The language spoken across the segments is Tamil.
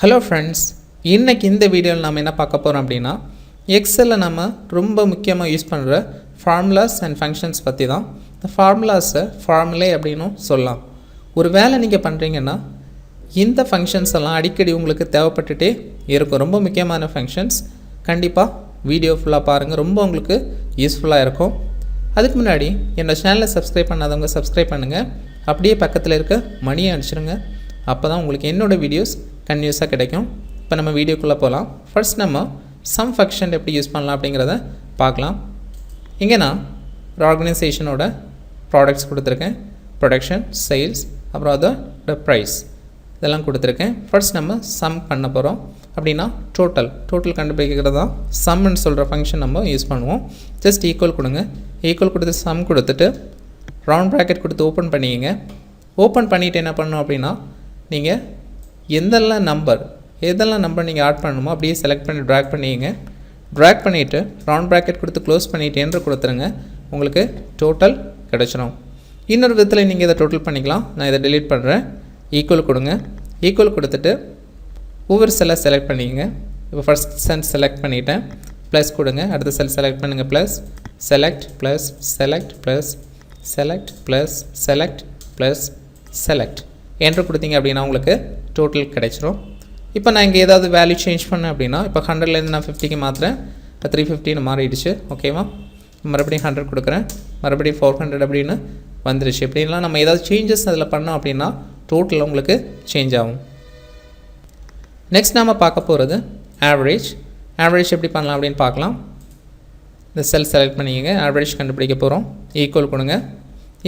ஹலோ ஃப்ரெண்ட்ஸ், இன்றைக்கி இந்த வீடியோவில் நம்ம என்ன பார்க்க போகிறோம் அப்படின்னா எக்ஸலில் நம்ம ரொம்ப முக்கியமாக யூஸ் பண்ணுற ஃபார்முலாஸ் அண்ட் ஃபங்க்ஷன்ஸ் பற்றி தான். இந்த ஃபார்முலாஸை ஃபார்முலே அப்படின்னும் சொல்லலாம். ஒரு வேலை நீங்கள் பண்ணுறீங்கன்னா இந்த ஃபங்க்ஷன்ஸ் எல்லாம் அடிக்கடி உங்களுக்கு தேவைப்பட்டுட்டே இருக்கும். ரொம்ப முக்கியமான ஃபங்க்ஷன்ஸ். கண்டிப்பாக வீடியோ ஃபுல்லாக பாருங்கள், ரொம்ப உங்களுக்கு யூஸ்ஃபுல்லாக இருக்கும். அதுக்கு முன்னாடி என்னோடய சேனலை சப்ஸ்கிரைப் பண்ணாதவங்க சப்ஸ்கிரைப் பண்ணுங்கள். அப்படியே பக்கத்தில் இருக்க மணியை அடிச்சிடுங்க. அப்போ தான் உங்களுக்கு என்னோடய வீடியோஸ் கன்யூஸாக கிடைக்கும். இப்போ நம்ம வீடியோக்குள்ளே போகலாம். ஃபர்ஸ்ட் நம்ம சம் ஃபங்க்ஷன் எப்படி யூஸ் பண்ணலாம் அப்படிங்கிறத பார்க்கலாம். இங்கே நான் ஒரு ஆர்கனைசேஷனோட ப்ராடக்ட்ஸ் கொடுத்துருக்கேன். ப்ரொடக்ஷன், சேல்ஸ், அப்புறம் அதோட ப்ரைஸ் இதெல்லாம் கொடுத்துருக்கேன். ஃபர்ஸ்ட் நம்ம சம் பண்ண போகிறோம். அப்படின்னா டோட்டல் கண்டுபிடிக்கிறது தான் சம்னு சொல்கிற ஃபங்க்ஷன் நம்ம யூஸ் பண்ணுவோம். ஜஸ்ட் ஈக்குவல் கொடுங்க. ஈக்குவல் கொடுத்து சம் கொடுத்துட்டு ரவுண்ட் ப்ராக்கெட் கொடுத்து ஓப்பன் பண்ணிக்கிங்க. ஓப்பன் பண்ணிவிட்டு என்ன பண்ணணும் அப்படின்னா நீங்கள் எதெல்லாம் நம்பர் நீங்கள் ஆட் பண்ணணுமோ அப்படியே செலக்ட் பண்ணி ட்ராக் பண்ணிக்கிங்க. ட்ராக் பண்ணிவிட்டு ரவுண்ட் ப்ராக்கெட் கொடுத்து க்ளோஸ் பண்ணிவிட்டு என்று கொடுத்துருங்க. உங்களுக்கு டோட்டல் கிடச்சிடும். இன்னொரு விதத்தில் நீங்கள் இதை டோட்டல் பண்ணிக்கலாம். நான் இதை டெலீட் பண்ணுறேன். ஈக்குவல் கொடுங்க. ஈக்குவல் கொடுத்துட்டு ஒவ்வொரு செல்லை செலக்ட் பண்ணிக்கங்க. இப்போ ஃபர்ஸ்ட் செல் செலக்ட் பண்ணிவிட்டேன். ப்ளஸ் கொடுங்க. அடுத்த செல் செலக்ட் பண்ணுங்கள். Plus select plus select plus select plus select plus select என்று கொடுத்தீங்க அப்படின்னா உங்களுக்கு டோட்டல் கிடைச்சிரும். இப்போ நான் இங்கே ஏதாவது வேல்யூ சேஞ்ச் பண்ணேன் அப்படின்னா இப்போ 100லேருந்து நான் 50க்கு மாற்றுறேன். இப்போ 350ன்னு மாறிடுச்சு. ஓகேவா? மறுபடியும் 100 கொடுக்குறேன். மறுபடியும் 400 அப்படின்னு வந்துருச்சு. எப்படின்லாம் நம்ம ஏதாவது சேஞ்சஸ் அதில் பண்ணோம் அப்படின்னா டோட்டல் உங்களுக்கு சேஞ்ச் ஆகும். நெக்ஸ்ட் நாம் பார்க்க போகிறது ஆவரேஜ். ஆவரேஜ் எப்படி பண்ணலாம் அப்படின்னு பார்க்கலாம். இந்த செல் செலக்ட் பண்ணிக்கங்க. ஆவரேஜ் கண்டுபிடிக்க போகிறோம். ஈக்குவல் கொடுங்க.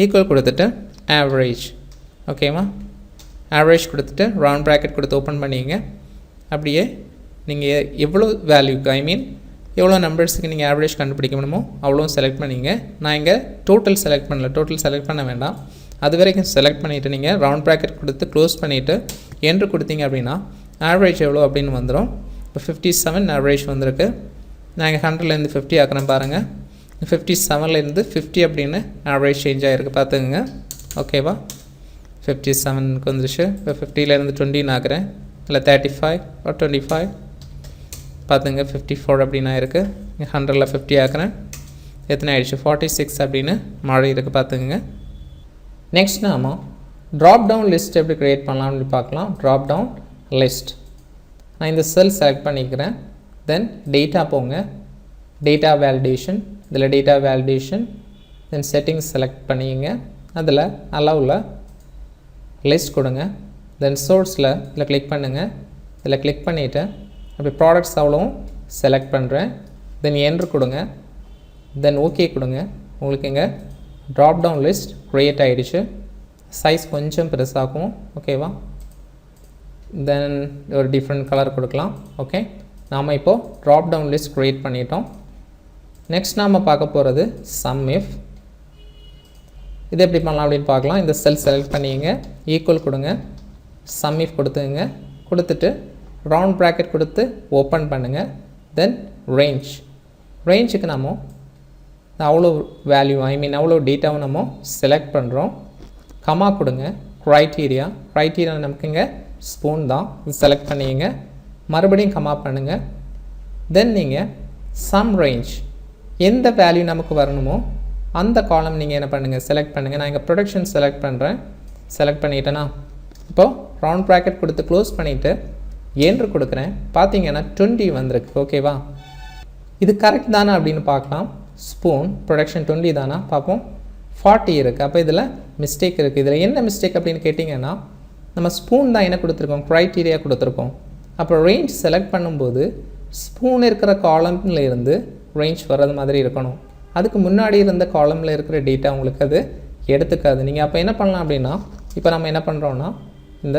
ஈக்குவல் கொடுத்துட்டு ஆவரேஜ். ஓகேவா? ஆவரேஜ் கொடுத்துட்டு ரவுண்ட் ப்ராக்கெட் கொடுத்து ஓப்பன் பண்ணிங்க. அப்படியே நீங்கள் எவ்வளோ வேல்யூக்கு எவ்வளோ நம்பர்ஸுக்கு நீங்கள் ஆவரேஜ் கண்டுபிடிக்க முடியுமோ அவ்வளோ செலக்ட் பண்ணிங்க. நான் இங்கே டோட்டல் செலக்ட் பண்ணல. டோட்டல் செலக்ட் பண்ண வேண்டாம். அது வரைக்கும் செலக்ட் பண்ணிவிட்டு நீங்கள் ரவுண்ட் ப்ராக்கெட் கொடுத்து க்ளோஸ் பண்ணிவிட்டு என்று கொடுத்தீங்க அப்படின்னா ஆவரேஜ் எவ்வளோ அப்படின்னு வந்துடும். இப்போ 57 ஆவரேஜ் வந்திருக்கு. நான் இங்கே 100லேருந்து 50 ஆக்கிறேன் பாருங்கள். 57லேருந்து 50 அப்படின்னு ஆவரேஜ் சேஞ்ச் ஆகிருக்கு. பார்த்துக்குங்க. ஓகேவா? 57க்கு வந்துருச்சு. இப்போ 50லேருந்து 20 ஆக்குறேன். இல்லை 35 or 25 பார்த்துங்க. 54 அப்படின்னு ஆயிருக்கு. 100ல் 50 ஆக்குறேன். எத்தனை ஆயிடுச்சு? 46 அப்படின்னு மாறி இருக்குது. பார்த்துங்க. நெக்ஸ்ட் நாம ட்ராப் டவுன் லிஸ்ட் எப்படி க்ரியேட் பண்ணலாம் அப்படின்னு பார்க்கலாம். Drop down list. நான் இந்த செல் செலக்ட் பண்ணிக்கிறேன். தென் டேட்டா போங்க. Data validation. இதில் data validation. Then settings select பண்ணிங்க. அதில் அலோவில் லிஸ்ட் கொடுங்க. தென் சோர்ஸில் இதில் கிளிக் பண்ணுங்கள். இதில் கிளிக் பண்ணிவிட்டு அப்படி ப்ராடக்ட்ஸ் அவ்வளோவும் செலக்ட் பண்ணுறேன். தென் என்ட்ரு கொடுங்க. தென் ஓகே கொடுங்க. உங்களுக்கு இங்கே ட்ராப் டவுன் லிஸ்ட் க்ரியேட் ஆகிடுச்சு. சைஸ் கொஞ்சம் பெருசாகும். ஓகேவா? தென் ஒரு டிஃப்ரெண்ட் கலர் கொடுக்கலாம். ஓகே, நாம் இப்போது ட்ராப் டவுன் லிஸ்ட் க்ரியேட் பண்ணிட்டோம். நெக்ஸ்ட் நாம் பார்க்க போகிறது சம் இஃப். இது எப்படி பண்ணலாம் அப்படின்னு பார்க்கலாம். இந்த செல் செலக்ட் பண்ணிங்க. ஈக்குவல் கொடுங்க. சம் இஃப் கொடுத்துங்க. கொடுத்துட்டு ரவுண்ட் ப்ராக்கெட் கொடுத்து ஓப்பன் பண்ணுங்கள். தென் ரேஞ்சுக்கு நம்ம அவ்வளோ வேல்யூ அவ்வளோ டேட்டாவை நம்ம செலக்ட் பண்ணுறோம். கமா கொடுங்க. க்ரைட்டீரியா நமக்கு இங்கே ஸ்பூன் தான். இது செலக்ட் பண்ணிங்க. மறுபடியும் கமா பண்ணுங்கள். தென் நீங்கள் சம் ரேஞ்ச் எந்த வேல்யூ நமக்கு வரணுமோ அந்த காலம் நீங்கள் என்ன பண்ணுங்கள், செலக்ட் பண்ணுங்கள். நான் இங்கே ப்ரொடக்ஷன் செலக்ட் பண்ணுறேன். செலக்ட் பண்ணிட்டேன்னா இப்போது ரவுண்ட் ப்ராக்கெட் கொடுத்து க்ளோஸ் பண்ணிவிட்டு என்று கொடுக்குறேன். பார்த்தீங்கன்னா 20 வந்திருக்கு. ஓகேவா? இது கரெக்ட் தானே அப்படின்னு பார்க்கலாம். ஸ்பூன் ப்ரொடக்ஷன் 20 தானா பார்ப்போம். 40 இருக்குது. அப்போ இதில் மிஸ்டேக் இருக்குது. இதில் என்ன மிஸ்டேக் அப்படின்னு கேட்டிங்கன்னா நம்ம ஸ்பூன் தான் என்ன கொடுத்துருக்கோம், க்ரைட்டீரியா கொடுத்துருக்கோம். அப்போ ரேஞ்ச் செலக்ட் பண்ணும்போது ஸ்பூன் இருக்கிற காலமில் இருந்து ரேஞ்ச் வர்றது மாதிரி இருக்கணும். அதுக்கு முன்னாடி இருந்த காலமில் இருக்கிற டேட்டா உங்களுக்கு அது எடுத்துக்காது. நீங்கள் அப்போ என்ன பண்ணலாம் அப்படின்னா இப்போ நம்ம என்ன பண்ணுறோன்னா இந்த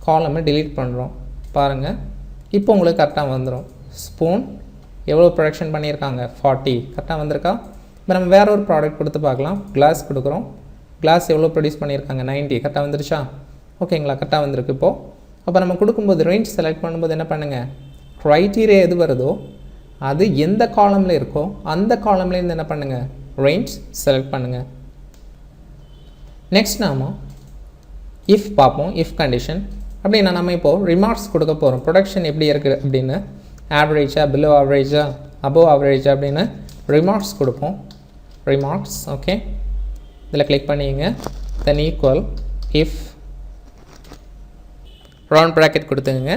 காலமை டிலீட் பண்ணுறோம். பாருங்கள், இப்போ உங்களுக்கு கரெக்டாக வந்துடும். ஸ்பூன் எவ்வளோ ப்ரொடக்ஷன் பண்ணியிருக்காங்க, 40 கரெக்டாக வந்திருக்கா? இப்போ நம்ம வேறு ஒரு ப்ராடக்ட் கொடுத்து பார்க்கலாம். கிளாஸ் கொடுக்குறோம். கிளாஸ் எவ்வளோ ப்ரொடியூஸ் பண்ணியிருக்காங்க, 90 கரெக்டாக வந்துருச்சா? ஓகேங்களா? கரெக்டாக வந்திருக்கு. இப்போது அப்போ நம்ம கொடுக்கும்போது ரேஞ்ச் செலக்ட் பண்ணும்போது என்ன பண்ணுங்கள், க்ரைட்டீரியா எது வருதோ அது எந்த காலமில் இருக்கோ அந்த காலம்லேருந்து என்ன பண்ணுங்கள், ரேஞ்ச் செலக்ட் பண்ணுங்கள். நெக்ஸ்ட் நாம இஃப் பார்ப்போம். இஃப் கண்டிஷன் அப்படின்னா நம்ம இப்போது ரிமார்க்ஸ் கொடுக்க போகிறோம். ப்ரொடக்ஷன் எப்படி இருக்குது அப்படின்னு, ஆவரேஜா, பிலோ ஆவரேஜா, அபோவ் ஆவரேஜா அப்படின்னு ரிமார்க்ஸ் கொடுப்போம். ரிமார்க்ஸ் ஓகே, இதில் கிளிக் பண்ணிங்க. Then equal if round bracket கொடுத்துங்க.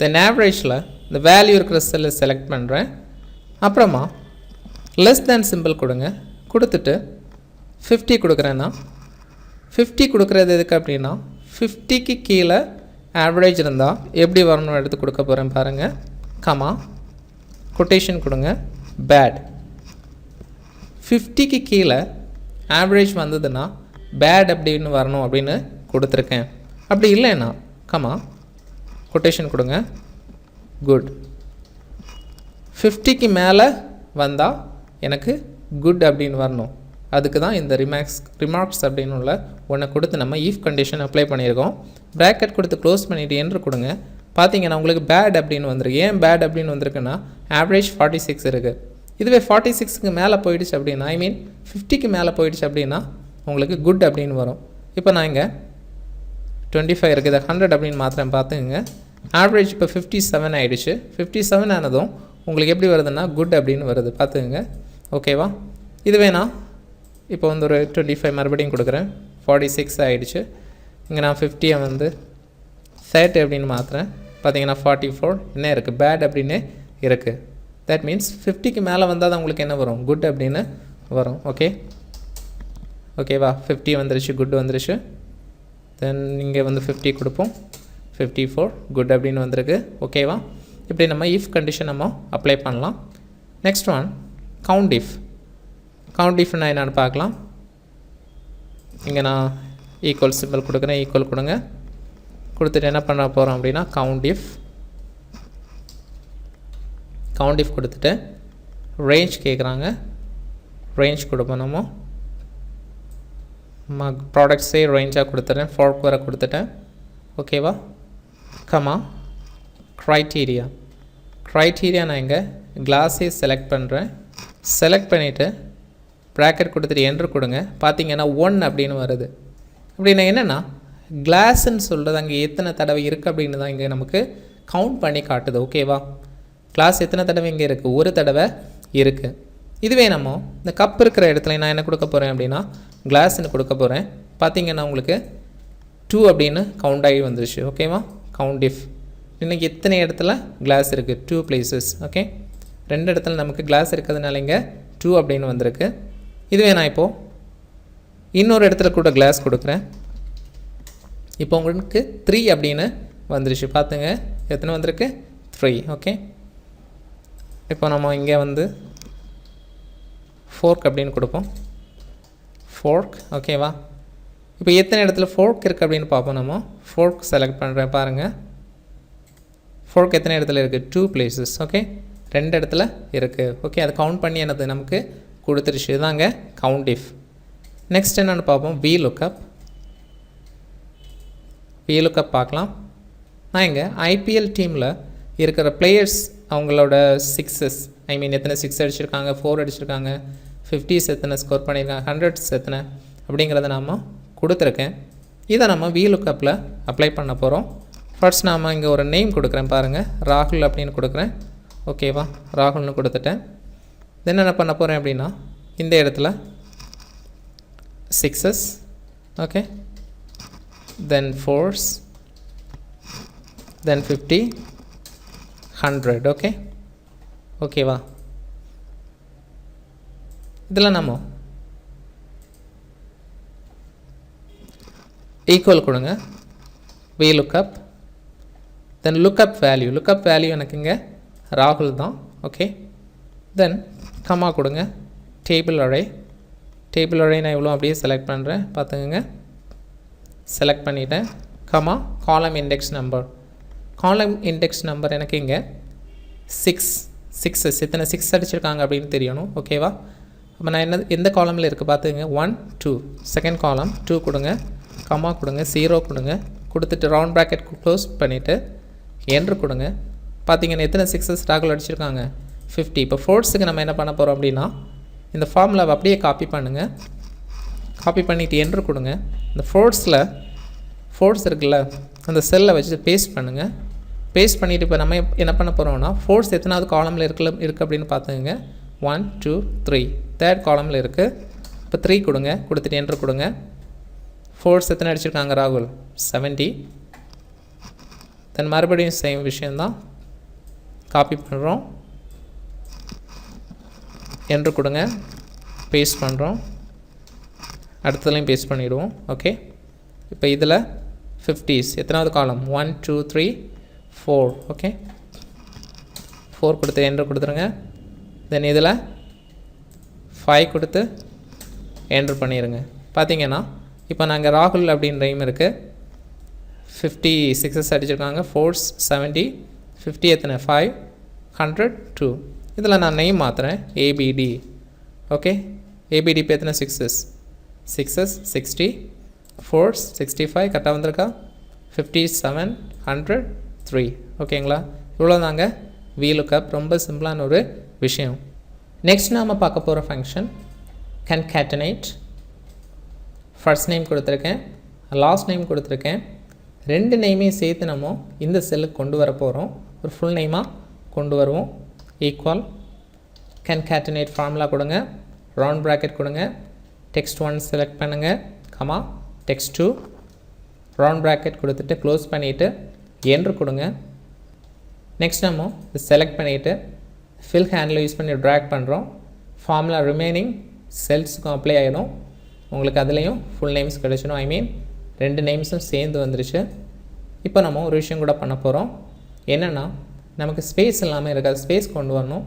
தென் ஆவரேஜில் இந்த வேல்யூ இருக்கிற செல்லை செலக்ட் பண்ணுறேன். அப்புறமா லெஸ் தேன் சிம்பிள் கொடுங்க. கொடுத்துட்டு 50 கொடுக்குறேன்னா 50 கொடுக்குறது எதுக்கு அப்படின்னா 50க்கு கீழே ஆவரேஜ் இருந்தால் எப்படி வரணும்னு எடுத்து கொடுக்க போகிறேன் பாருங்கள். கமா கொட்டேஷன் கொடுங்க. பேட் 50க்கு கீழே ஆவரேஜ் வந்ததுன்னா பேட் அப்படின்னு வரணும் அப்படின்னு கொடுத்துருக்கேன். அப்படி இல்லைன்னா கமா கொட்டேஷன் கொடுங்க. குட் 50க்கு மேலே வந்தால் எனக்கு குட் அப்படின்னு வரணும். அதுக்கு தான் இந்த ரிமார்க்ஸ் அப்படின்னு உள்ள ஒன்றை கொடுத்து நம்ம ஈஃப் கண்டிஷன் அப்ளை பண்ணியிருக்கோம். ப்ராக்கெட் கொடுத்து க்ளோஸ் பண்ணிவிட்டு என்று கொடுங்க. பார்த்தீங்கன்னா உங்களுக்கு பேட் அப்படின்னு வந்திருக்கு. ஏன் பேட் அப்படின்னு வந்திருக்குன்னா ஆவரேஜ் 46 இருக்குது. இதுவே 46க்கு மேலே போயிடுச்சு அப்படின்னா, ஐ மீன் 50க்கு மேலே போயிடுச்சு அப்படின்னா உங்களுக்கு குட் அப்படின்னு வரும். இப்போ நான் இங்கே 25 இருக்குது, 100 அப்படின்னு மாத்திரம் பார்த்துங்க. ஆவரேஜ் இப்போ 57 ஆகிடுச்சு. 57 ஆனதும் உங்களுக்கு எப்படி வருதுன்னா குட் அப்படின்னு வருது. பார்த்துங்க. ஓகேவா? இது வேணா இப்போ வந்து ஒரு 25 மறுபடியும் கொடுக்குறேன். 46 ஆகிடுச்சு. இங்கே நான் 50 வந்து 30 அப்படின்னு மாற்றுறேன். பார்த்தீங்கன்னா 44 என்ன இருக்குது, பேட் அப்படின்னு இருக்குது. தட் மீன்ஸ் 50க்கு மேலே வந்தால் தான் உங்களுக்கு என்ன வரும், குட் அப்படின்னு வரும். ஓகேவா? 50 வந்துருச்சு, குட் வந்துருச்சு. தென் இங்கே வந்து 50 கொடுப்போம். 54 குட் அப்படின்னு வந்திருக்கு. ஓகேவா? இப்படி நம்ம இஃப் கண்டிஷன் நம்ம அப்ளை பண்ணலாம். Next one count if. Count இஃப்னா என்னென்னு பார்க்கலாம். இங்கே நான் ஈக்குவல் சிம்பிள் கொடுக்குறேன். ஈக்குவல் கொடுங்க. கொடுத்துட்டு என்ன பண்ண போகிறோம் அப்படின்னா கவுண்ட் இஃப் கொடுத்துட்டு ரேஞ்ச் கேட்குறாங்க. ரேஞ்ச் கொடுப்போம். நம்ம ப்ராடக்ட்ஸே ரேஞ்சாக கொடுத்துட்றேன். ஃபோர்க் வர கொடுத்துட்டேன். ஓகேவா? கமா க்ரைட்டீரியா நான் இங்கே கிளாஸே செலக்ட் பண்ணுறேன். செலக்ட் பண்ணிவிட்டு ப்ராக்கெட் கொடுத்துட்டு என்ட்ரு கொடுங்க. பார்த்தீங்கன்னா 1 அப்படின்னு வருது. அப்படின்னா என்னென்னா கிளாஸ்ன்னு சொல்கிறது அங்கே எத்தனை தடவை இருக்குது அப்படின்னு தான் இங்கே நமக்கு கவுண்ட் பண்ணி காட்டுது. ஓகேவா? கிளாஸ் எத்தனை தடவை இங்கே இருக்குது, ஒரு தடவை இருக்குது. இதுவே நம்ம இந்த கப் இருக்கிற இடத்துல நான் என்ன கொடுக்க போகிறேன் அப்படின்னா கிளாஸ்ன்னு கொடுக்க போகிறேன். பார்த்தீங்கன்னா உங்களுக்கு 2 அப்படின்னு கவுண்ட் ஆகி வந்துருச்சு. ஓகேவா? கவுண்ட் இஃப் இன்றைக்கி எத்தனை இடத்துல கிளாஸ் இருக்குது, 2 பிளேசஸ். ஓகே, 2 இடத்துல நமக்கு கிளாஸ் இருக்கிறதுனால இங்கே 2 அப்படின்னு வந்திருக்கு. இதுவே நான் இப்போது இன்னொரு இடத்துல கூட கிளாஸ் கொடுக்குறேன். இப்போ உங்களுக்கு 3 அப்படின்னு வந்துருச்சு. பார்த்துங்க எத்தனை வந்திருக்கு, 3. ஓகே, இப்போ நம்ம இங்கே வந்து ஃபோர்க் அப்படின்னு கொடுப்போம். ஃபோர்க். ஓகேவா? இப்போ எத்தனை இடத்துல ஃபோர்க் இருக்குது அப்படின்னு பார்ப்போம். நம்ம ஃபோர்க் செலக்ட் பண்ணுறேன். பாருங்கள் ஃபோர்க் எத்தனை இடத்துல இருக்குது, 2 பிளேசஸ். ஓகே, 2 இடத்துல இருக்குது. ஓகே, அதை கவுண்ட் பண்ணி என்னது நமக்கு கொடுத்துருச்சு. இதுதாங்க கவுண்ட் இஃப். நெக்ஸ்ட் என்னென்னு பார்ப்போம், விலுக்கப் பார்க்கலாம். நான் இங்கே ஐபிஎல் டீமில் இருக்கிற பிளேயர்ஸ் அவங்களோட 6s, ஐ மீன் எத்தனை 6 அடிச்சிருக்காங்க, 4 அடிச்சிருக்காங்க, 50s எத்தனை ஸ்கோர் பண்ணியிருக்காங்க, 100s எத்தனை அப்படிங்கிறத நாம் கொடுத்துருக்கேன். இதை நம்ம விலுக்கப்பில் அப்ளை பண்ண போகிறோம். ஃபர்ஸ்ட் நாம் இங்கே ஒரு நேம் கொடுக்குறேன். பாருங்கள், ராகுல் அப்படின்னு கொடுக்குறேன். ஓகேவா? ராகுல்னு கொடுத்துட்டேன். தென் என்ன பண்ண போகிறேன் அப்படின்னா இந்த இடத்துல 6s. ஓகே, தென் 4s, தென் 50, 100. ஓகேவா? இதில் நம்ம ஈக்குவல் கொடுங்க. விலுக்கப், தென் லுக்கப் வேல்யூ எனக்கு இங்கே ராகுல் தான். ஓகே, தென் கமா கொடுங்க. டேபிள் அரே நான் இவ்வளோ அப்படியே செலக்ட் பண்ணுறேன். பார்த்துங்க, செலக்ட் பண்ணிவிட்டேன். கமா காலம் இண்டெக்ஸ் நம்பர் எனக்கு இங்கே 6s எத்தனை 6 அடிச்சிருக்காங்க அப்படின்னு தெரியணும். ஓகேவா? அப்போ நான் எந்த காலமில் இருக்குது பார்த்துங்க, 1 2 செகண்ட் காலம் 2 கொடுங்க. கமா கொடுங்க, 0 கொடுங்க. கொடுத்துட்டு ரவுண்ட் ப்ராக்கெட் க்ளோஸ் பண்ணிவிட்டு என்ட்ரு கொடுங்க. பார்த்தீங்கன்னா எத்தனை 6s ராகுல் அடிச்சிருக்காங்க, 50. இப்போ ஃபோர்ஸுக்கு நம்ம என்ன பண்ண போகிறோம் அப்படின்னா இந்த ஃபார்முலாவை அப்படியே காப்பி பண்ணிவிட்டு என்ட்ரு கொடுங்க. இந்த ஃபோர்ஸ் இருக்குல்ல, அந்த செல்லை வச்சு பேஸ்ட் பண்ணுங்கள். பேஸ்ட் பண்ணிவிட்டு இப்போ நம்ம என்ன பண்ண போகிறோம்னா, ஃபோர்ஸ் எத்தனாவது காலமில் இருக்குது அப்படின்னு பார்த்துங்க. 1 2 3 தேர்ட் காலமில் இருக்குது. இப்போ 3 கொடுங்க, கொடுத்துட்டு என்ட்ரு கொடுங்க. ஃபோர்ஸ் எத்தனை அடிச்சிருக்காங்க ராகுல்? 70. தென் மறுபடியும் சேம் விஷயந்தான், காப்பி பண்ணுறோம், என்ட்ரு கொடுங்க, பேஸ்ட் பண்ணுறோம், அடுத்ததுலையும் பேஸ்ட் பண்ணிவிடுவோம். ஓகே, இப்போ இதில் 50s எத்தனாவது காலம்? 1 2 3 4. ஓகே, 4 கொடுத்து என்ட்ரு கொடுத்துருங்க. தென் இதில் 5 கொடுத்து என்ட்ரு பண்ணிடுங்க. பார்த்தீங்கன்னா இப்போ நாங்கள் ராகுல் அப்படின்னு ரைம் இருக்குது. 56 அடிச்சிருக்காங்க. ஃபோர்ஸ் 70. 50 எத்தனை? 5. 100 2. இதில் நான் நெய்ம் மாற்றுறேன், ஏபிடி. ஓகே, ஏபிடி இப்போ எத்தனை? 6s 6s 60. ஃபோர்ஸ் 65 கரெக்டாக வந்திருக்கா? 57 100 3. ஓகேங்களா? இவ்வளோ தாங்க VLOOKUP. ரொம்ப சிம்பிளான ஒரு விஷயம். நெக்ஸ்ட் நாம் பார்க்க போகிற ஃபங்க்ஷன் concatenate. ஃபர்ஸ்ட் நேம் கொடுத்துருக்கேன், லாஸ்ட் நேம் கொடுத்துருக்கேன். ரெண்டு நேமையும் சேர்த்து நம்ம இந்த செல்லுக்கு கொண்டு வர போகிறோம். ஒரு ஃபுல் நேமாக கொண்டு வருவோம். ஈக்குவல் concatenate ஃபார்முலா கொடுங்க, ரவுண்ட் ப்ராக்கெட் கொடுங்க, டெக்ஸ்ட் 1 செலக்ட் பண்ணுங்கள், கமா டெக்ஸ்ட் 2 ரவுண்ட் ப்ராக்கெட் கொடுத்துட்டு க்ளோஸ் பண்ணிவிட்டு என்ட்ரு கொடுங்க. நெக்ஸ்ட் நம்ம இது செலக்ட் பண்ணிவிட்டு ஃபில் ஹேண்டில் யூஸ் பண்ணி ட்ராக் பண்ணுறோம். ஃபார்முலா ரிமைனிங் செல்ஸுக்கும் அப்ளை ஆகிடும். உங்களுக்கு அதுலேயும் ஃபுல் நேம்ஸ் கிடச்சிடும். ஐ மீன் ரெண்டு நேம்ஸும் சேர்ந்து வந்துருச்சு. இப்போ நம்ம ஒரு விஷயம் கூட பண்ண போகிறோம். என்னென்னா, நமக்கு ஸ்பேஸ் இல்லாமல் இருக்காது, ஸ்பேஸ் கொண்டு வரணும்.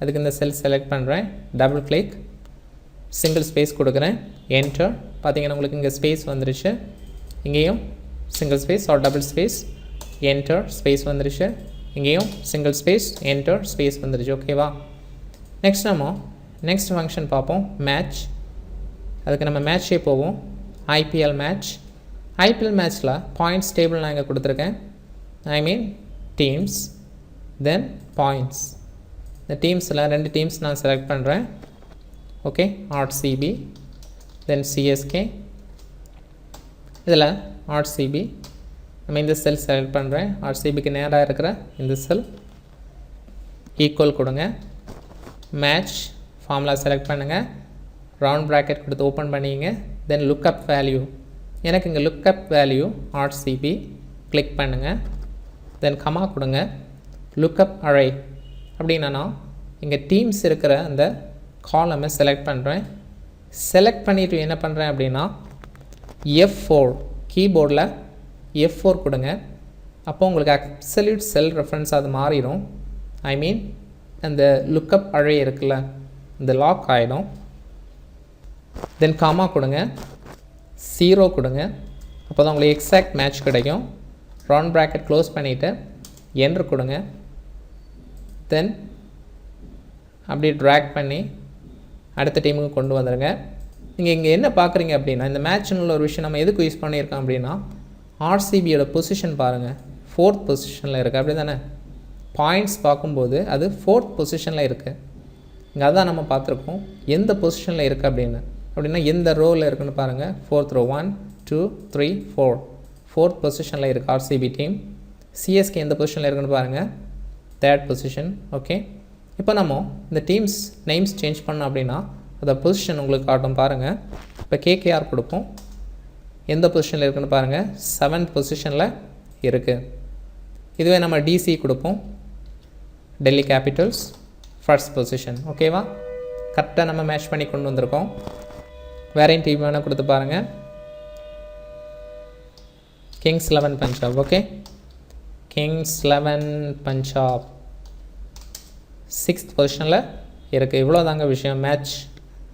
அதுக்கு இந்த செல் செலக்ட் பண்ணுறேன், டபுள் கிளிக், சிங்கிள் ஸ்பேஸ் கொடுக்குறேன், என்டர். பார்த்தீங்கன்னா உங்களுக்கு இங்கே ஸ்பேஸ் வந்துருச்சு. இங்கேயும் single space or double space, enter, space வந்துருச்சு. இங்கேயும் சிங்கிள் ஸ்பேஸ், என்டர், ஸ்பேஸ் வந்துருச்சு. ஓகேவா? நெக்ஸ்ட் நம்ம நெக்ஸ்ட் ஃபங்க்ஷன் பார்ப்போம், மேட்ச். அதுக்கு நம்ம மேட்ச்சே போவோம். IPL match. ஐபிஎல் மேட்ச்சில் பாயிண்ட்ஸ் டேபிள் நான் இங்கே கொடுத்துருக்கேன். ஐ மீன் டீம்ஸ், தென் பாயிண்ட்ஸ். இந்த டீம்ஸில் ரெண்டு டீம்ஸ் நான் செலக்ட் பண்ணுறேன். ஓகே, ஆர்சிபி, தென் சிஎஸ்கே. இதில் ஆர்சிபி நம்ம இந்த செல் செலக்ட் பண்ணுறேன். ஆர்சிபிக்கு நேராக இருக்கிற இந்த செல் ஈக்குவல் கொடுங்க. மேட்ச் ஃபார்முலா செலக்ட் பண்ணுங்கள், ரவுண்ட் ப்ராக்கெட் கொடுத்து ஓப்பன் பண்ணிங்க. தென் லுக்கப் வேல்யூ, எனக்கு இங்கே லுக்கப் வேல்யூ ஆர்சிபி கிளிக் பண்ணுங்கள். தென் கமா கொடுங்க. லுக்கப் அரே அப்படின்னா இங்கே டீம்ஸ் இருக்கிற அந்த காலமை செலக்ட் பண்ணுறேன். செலக்ட் பண்ணிவிட்டு என்ன பண்ணுறேன் அப்படின்னா F4 கீபோர்டில் F4 கொடுங்க. அப்போ உங்களுக்கு அப்சல்யூட் செல் ரெஃபரன்ஸ் அது மாறிடும். ஐ மீன் அந்த லுக்கப் அரே இருக்குல்ல, இந்த லாக் ஆகிடும். தென் காமா கொடுங்க, 0 கொடுங்க. அப்போ தான் உங்களுக்கு எக்ஸாக்ட் மேட்ச் கிடைக்கும். ரவுண்ட் ப்ராக்கெட் க்ளோஸ் பண்ணிவிட்டு என்ட்ரு கொடுங்க. தென் அப்படியே ட்ராக் பண்ணி அடுத்த டீமுக்கு கொண்டு வந்துடுங்க. நீங்கள் இங்கே என்ன பார்க்குறீங்க அப்படின்னா, இந்த மேட்ச்னுள்ள ஒரு விஷயம் நம்ம எதுக்கு யூஸ் பண்ணியிருக்கோம் அப்படின்னா, ஆர்சிபியோட பொசிஷன் பாருங்கள், 4th பொசிஷனில் இருக்குது. அப்படி தானே? பாயிண்ட்ஸ் பார்க்கும்போது அது 4th பொசிஷனில் இருக்குது. இங்கே அதான் நம்ம பார்த்துருக்கோம் எந்த பொசிஷனில் இருக்குது அப்படின்னா எந்த ரோவில் இருக்குன்னு பாருங்கள். 4th row 1 2 3 4 4th பொசிஷனில் இருக்குது ஆர்சிபி டீம். சிஎஸ்கே எந்த பொசிஷனில் இருக்குன்னு பாருங்கள், 3rd பொசிஷன். ஓகே, இப்போ நம்ம இந்த டீம்ஸ் நேம்ஸ் சேஞ்ச் பண்ணோம் அப்படின்னா அதை பொசிஷன் உங்களுக்கு காட்டும் பாருங்கள். இப்போ கேகேஆர் கொடுப்போம், எந்த பொசிஷனில் இருக்குன்னு பாருங்கள், 7th பொசிஷனில் இருக்குது. இதுவே நம்ம டிசி கொடுப்போம், டெல்லி கேபிட்டல்ஸ், 1st பொசிஷன். ஓகேவா? கரெக்டாக நம்ம மேட்ச் பண்ணி கொண்டு வந்திருக்கோம். வேறையும் டீம் வேணால் கொடுத்து பாருங்கள், Kings 11 Punjab. Okay, Kings 11 Punjab 6th பொசிஷனில் இருக்குது. இவ்வளோ தாங்க விஷயம்.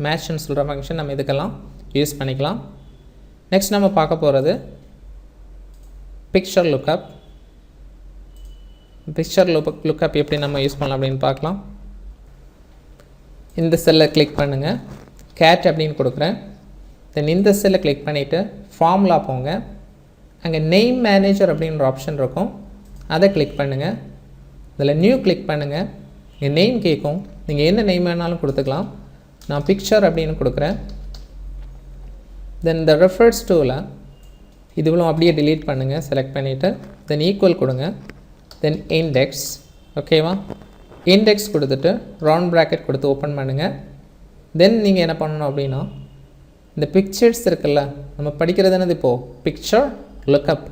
மேட்ச்னு சொல்கிற ஃபங்க்ஷன் நம்ம இதுக்கெல்லாம் யூஸ் பண்ணிக்கலாம். நெக்ஸ்ட் நம்ம பார்க்க போகிறது பிக்சர் லுக்கப். பிக்சர் லுக்கப் எப்படி நம்ம யூஸ் பண்ணலாம் அப்படின்னு பார்க்கலாம். இந்த செல்லை கிளிக் பண்ணுங்கள், கேட் அப்படின்னு கொடுக்குறேன். தென் இந்த செல்லை கிளிக் பண்ணிவிட்டு ஃபார்முலா போங்க. அங்கே நெய்ம் மேனேஜர் அப்படின்ற ஆப்ஷன் இருக்கும், அதை கிளிக் பண்ணுங்கள். இதில் நியூ கிளிக் பண்ணுங்கள். இங்கே நெய்ம் கேட்கும், நீங்கள் என்ன நெய்ம் வேணாலும் கொடுத்துக்கலாம். நான் பிக்சர் அப்படின்னு கொடுக்குறேன். தென் இந்த ரெஃபர்ஸ் டூவில் இதுவளும் அப்படியே delete பண்ணுங்கள். செலக்ட் பண்ணிவிட்டு தென் ஈக்குவல் கொடுங்க. தென் இண்டெக்ஸ். ஓகேவா? இண்டெக்ஸ் கொடுத்துட்டு ரவுண்ட் ப்ராக்கெட் கொடுத்து ஓப்பன் பண்ணுங்கள். தென் நீங்கள் என்ன பண்ணணும் அப்படின்னா இந்த பிக்சர்ஸ் இருக்குல்ல, நம்ம படிக்கிறது என்னது இப்போது பிக்சர் லுக்கப்.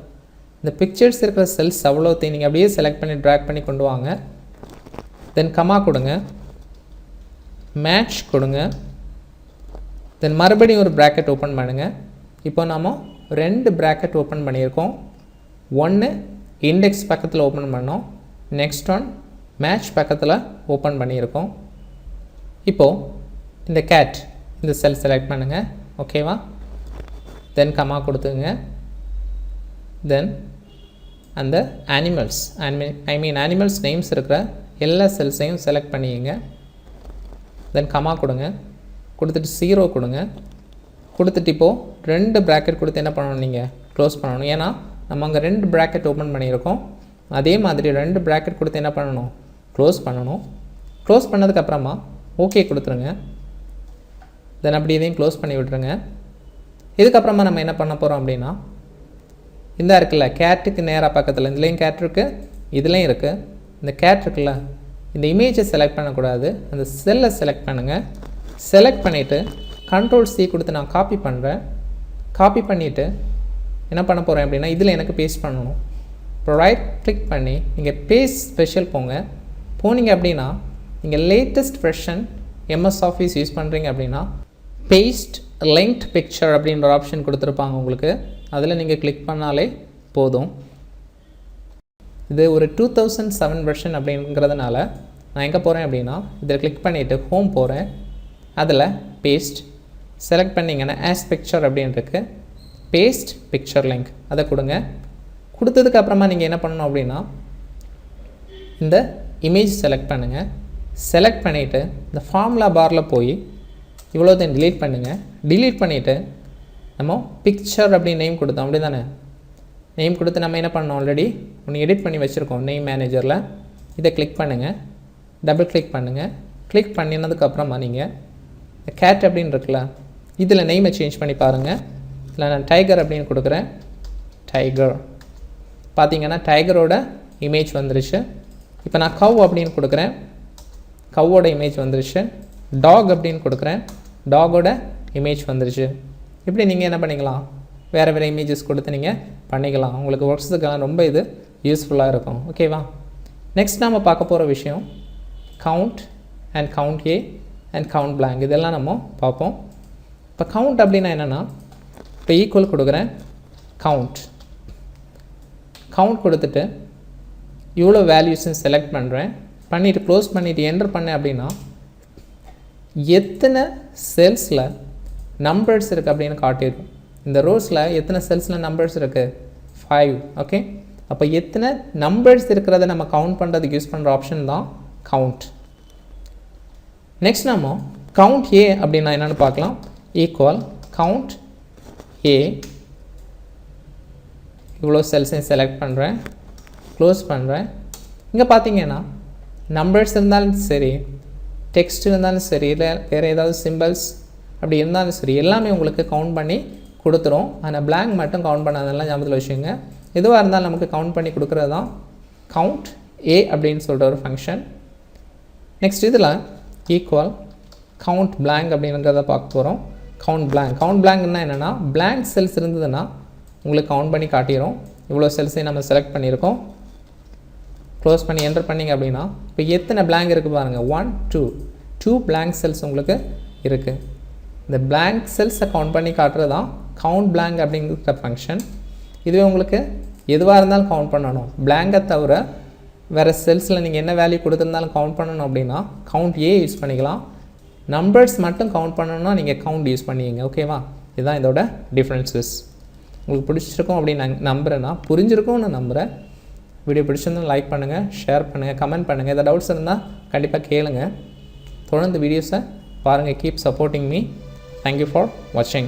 இந்த பிக்சர்ஸ் இருக்கிற செல்ஸ் அவ்வளோத்தையும் நீங்கள் அப்படியே செலக்ட் பண்ணி ட்ராக் பண்ணி கொண்டு வாங்க. தென் கமா கொடுங்க, மேட்ச் கொடுங்க. தென் மறுபடியும் ஒரு ப்ராக்கெட் ஓப்பன் பண்ணுங்கள். இப்போ நாம் 2 ப்ராக்கெட் ஓப்பன் பண்ணியிருக்கோம். ஒன்று இண்டெக்ஸ் பக்கத்தில் ஓப்பன் பண்ணோம், நெக்ஸ்ட் ஒன் மேட்ச் பக்கத்தில் ஓப்பன் பண்ணியிருக்கோம். இப்போது இந்த கேட் இந்த செல் செலக்ட் பண்ணுங்கள். ஓகேவா? தென் கமா கொடுத்துங்க. தென் அந்த அனிமல்ஸ் அனிமல்ஸ் நேம்ஸ் இருக்கிற எல்லா செல்ஸையும் செலக்ட் பண்ணிங்க. தென் கமா கொடுங்க, கொடுத்துட்டு 0 கொடுங்க. கொடுத்துட்டு இப்போது 2 ப்ராக்கெட் கொடுத்து என்ன பண்ணணும், நீங்கள் க்ளோஸ் பண்ணணும். ஏன்னா நம்ம அங்கே 2 ப்ராக்கெட் ஓப்பன் பண்ணியிருக்கோம். அதே மாதிரி 2 ப்ராக்கெட் கொடுத்து என்ன பண்ணணும், க்ளோஸ் பண்ணணும். க்ளோஸ் பண்ணதுக்கப்புறமா ஓகே கொடுத்துருங்க. தென் அப்படி இதையும் க்ளோஸ் பண்ணி விட்ருங்க. இதுக்கப்புறமா நம்ம என்ன பண்ண போகிறோம் அப்படின்னா இந்த இருக்குல்ல கேட்டுக்கு நேராக பக்கத்தில் இதுலேயும் கேட் இருக்குது, இதுலேயும் இருக்குது. இந்த கேட் இருக்குல்ல, இந்த இமேஜை செலக்ட் பண்ணக்கூடாது, அந்த செல்லை செலக்ட் பண்ணுங்கள். செலக்ட் பண்ணிவிட்டு Ctrl+C கொடுத்து நான் காப்பி பண்ணுறேன். காப்பி பண்ணிவிட்டு என்ன பண்ண போகிறேன் அப்படின்னா இதில் எனக்கு பேஸ்ட் பண்ணணும். இப்போ ரைட் கிளிக் பண்ணி நீங்கள் பேஸ்ட் ஸ்பெஷல் போனீங்க அப்படின்னா நீங்கள் latest version MS Office use பண்ணுறீங்க அப்படின்னா பேஸ்ட் லிங்க்ட் பிக்சர் அப்படின்ற ஆப்ஷன் கொடுத்துருப்பாங்க உங்களுக்கு. அதில் நீங்கள் கிளிக் பண்ணாலே போதும். இது ஒரு 2007 வெர்ஷன் அப்படிங்கிறதுனால நான் எங்கே போகிறேன் அப்படின்னா இதில் கிளிக் பண்ணிவிட்டு ஹோம் போகிறேன். அதில் பேஸ்ட் செலக்ட் பண்ணிங்கன்னா ஆஸ் பிக்சர் அப்படின்னு இருக்குது. பேஸ்ட் பிக்சர் லிங்க் அதை கொடுங்க. கொடுத்ததுக்கப்புறமா நீங்கள் என்ன பண்ணணும் அப்படின்னா இந்த இமேஜ் செலக்ட் பண்ணுங்கள். செலக்ட் பண்ணிவிட்டு இந்த ஃபார்முலா பாரில் போய் இவ்வளோத்தையும் delete பண்ணுங்கள். delete பண்ணிவிட்டு நம்ம பிக்சர் அப்படின்னு நேம் கொடுத்தோம் அப்படி தானே. நேம் கொடுத்து நம்ம என்ன பண்ணோம், ஆல்ரெடி ஒன்று எடிட் பண்ணி வச்சுருக்கோம் நேம் மேனேஜரில். இதை கிளிக் பண்ணுங்கள், டபுள் கிளிக் பண்ணுங்கள். கிளிக் பண்ணினதுக்கப்புறமா நீங்கள் கேட் அப்படின்னு இருக்குல்ல, இதில் நெய்மை சேஞ்ச் பண்ணி பாருங்கள். இல்லை நான் டைகர் அப்படின்னு கொடுக்குறேன். டைகர் பார்த்தீங்கன்னா டைகரோட இமேஜ் வந்துருச்சு. இப்போ நான் கவ் அப்படின்னு கொடுக்குறேன், கவ்வோட இமேஜ் வந்துருச்சு. டாக் அப்படின்னு கொடுக்குறேன், டாகோட இமேஜ் வந்துருச்சு. இப்படி நீங்கள் என்ன பண்ணிக்கலாம், வேறு வேறு இமேஜஸ் கொடுத்து நீங்கள் பண்ணிக்கலாம். உங்களுக்கு ஒர்க்ஸுக்கெல்லாம் ரொம்ப இது யூஸ்ஃபுல்லாக இருக்கும். ஓகேவா? நெக்ஸ்ட் நாம் பார்க்க போகிற விஷயம் count and count A and count blank இதெல்லாம் நம்ம பார்ப்போம். இப்போ கவுண்ட் அப்படின்னா என்னென்னா இப்போ ஈக்குவல் கொடுக்குறேன், கவுண்ட் கொடுத்துட்டு இவ்வளோ வேல்யூஸும் செலக்ட் பண்ணுறேன். பண்ணிவிட்டு க்ளோஸ் பண்ணிவிட்டு என்டர் பண்ணேன் அப்படின்னா எத்தனை செல்ஸில் நம்பர்ஸ் இருக்குது அப்படின்னு காட்டியிருக்கும். இந்த ரோஸில் எத்தனை செல்ஸில் நம்பர்ஸ் இருக்குது, 5. ஓகே, அப்போ எத்தனை நம்பர்ஸ் இருக்கிறத நம்ம கவுண்ட் பண்ணுறதுக்கு யூஸ் பண்ணுற ஆப்ஷன் தான் கவுண்ட். நெக்ஸ்ட் நம்ம கவுண்ட் ஏ அப்படின்னா என்னென்னு பார்க்கலாம். ஈக்குவல் கவுண்ட் ஏ, இவ்வளோ செல்ஸையும் செலக்ட் பண்ணுறேன், க்ளோஸ் பண்ணுறேன். இங்கே பார்த்தீங்கன்னா நம்பர்ஸ் இருந்தாலும் சரி, டெக்ஸ்ட் இருந்தாலும் சரி, இல்லை வேறு ஏதாவது சிம்பிள்ஸ் அப்படி இருந்தாலும் சரி, எல்லாமே உங்களுக்கு கவுண்ட் பண்ணி கொடுத்துரும். ஆனால் blank மட்டும் கவுண்ட் பண்ணாதெல்லாம் ஞாபகத்தில் வச்சுங்க. எதுவாக இருந்தாலும் நமக்கு கவுண்ட் பண்ணி கொடுக்குறது தான் கவுண்ட் ஏ அப்படின்னு சொல்கிற ஒரு ஃபங்க்ஷன். நெக்ஸ்ட் இதில் ஈக்குவல் கவுண்ட் blank அப்படிங்கிறத பார்க்க போகிறோம். கவுண்ட் blankனா என்னென்னா blank செல்ஸ் இருந்ததுன்னா உங்களுக்கு கவுண்ட் பண்ணி காட்டிடும். இவ்வளோ செல்ஸையும் நம்ம செலக்ட் பண்ணியிருக்கோம். க்ளோஸ் பண்ணி என்டர் பண்ணிங்க அப்படின்னா இப்போ எத்தனை blank இருக்குது பாருங்கள், 1 2 blank செல்ஸ் உங்களுக்கு இருக்குது. இந்த blank செல்ஸை கவுண்ட் பண்ணி காட்டுறது தான் கவுண்ட் blank அப்படிங்கிற ஃபங்க்ஷன். இதுவே உங்களுக்கு எதுவாக இருந்தாலும் கவுண்ட் பண்ணணும், blank-ஐ தவிர வேறு செல்ஸில் நீங்கள் என்ன வேல்யூ கொடுத்துருந்தாலும் கவுண்ட் பண்ணணும் அப்படின்னா கவுண்ட் ஏ யூஸ் பண்ணிக்கலாம். நம்பர்ஸ் மட்டும் கவுண்ட் பண்ணணும்னா நீங்கள் கவுண்ட் யூஸ் பண்ணிங்க. ஓகேவா? இதுதான் இதோட டிஃப்ரென்சஸ். உங்களுக்கு பிடிச்சிருக்கும் அப்படின்னு நான் நம்புகிறேன்னா, புரிஞ்சிருக்கும்னு நம்புகிறேன். வீடியோ பிடிச்சிருந்தால் லைக் பண்ணுங்கள், ஷேர் பண்ணுங்கள், கமெண்ட் பண்ணுங்கள். எதாவது டவுட்ஸ் இருந்தால் கண்டிப்பாக கேளுங்க. தொடர்ந்து வீடியோஸை பாருங்கள். Keep supporting me. Thank you for watching.